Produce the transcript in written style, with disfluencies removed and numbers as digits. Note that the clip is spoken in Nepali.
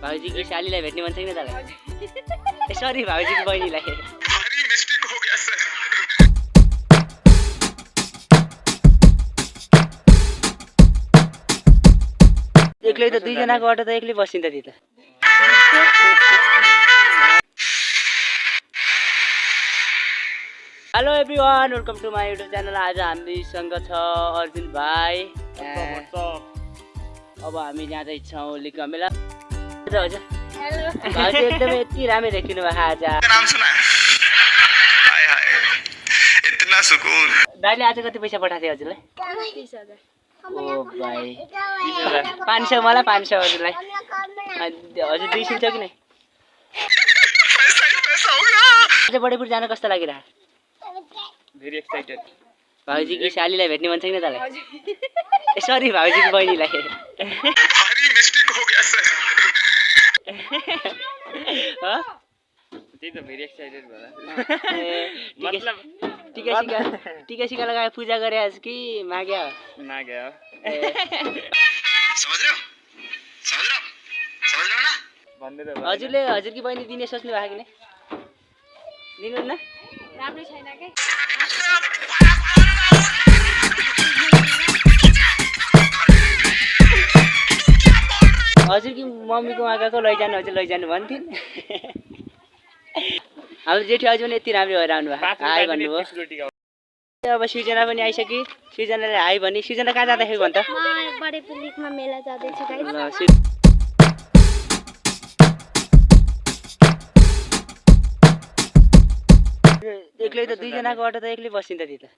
भाउजी की सालीलाई भेट्ने मन छैन तपाईँ? सरी भाउजीको बहिनीलाई। भारी मिस्टेक हो गया सर। एक्लै त दुईजनाको अटो त एक्लै बसिन्छ ती त। Hello everyone, welcome to my YouTube channel. आज हामीसँग छ अर्जुन भाइ। अब हामी जाँदैछौँ लिका मेला। हजुर भाउजी एकदमै यति राम्रो देखिनु भएको आज। नाम सुना? हाय हाय, इतना सुकून। दाइले आज कति पैसा पठाएको थियो हजुरलाई? 30,000। ओ भाइ 500 मलाई 500 हजुरलाई। हजुर 2 सिन्छ कि नै? पैसा ही पैसा होगा। आज बडेपुर जान कस्तो लागिरहेको? Very excited. भाउजी की सालीलाई भेट्ने मन छैन तपाईँ? सरी भाउजीको बहिनीलाई। भारी मिस्टेक हो गया सर। त्यही त भेरी एक्साइटेड भएर। मतलब टीका सिका लगाएर पूजा गरे आज कि माग्या? माग्या हो। समझ रहे हो? समझ रहे हो ना? भन्दै त हजुरले हजुरकी बहिनी दिने सोच्नु भएको कि नै? दिनुहुन्न? राम्रो छैन के? हजुरकी मम्मीको आँखाको लैजानु हजुर लैजानु भन्थिन्। हाम्रो जेठी हजुर पनि यति राम्रो भएर आउनु भएको। हाई भन्नुभयो। अब सृजना पनि आइसक्यो। सृजनाले हाई भनी। सृजना कहाँ जाँदाखेरि भन्छ? म बडेपुर लेकमा मेला जाँदैछु गाइस। ल एक्लै त दुईजनाको अटो त एक्लै बसिन्छ ती त।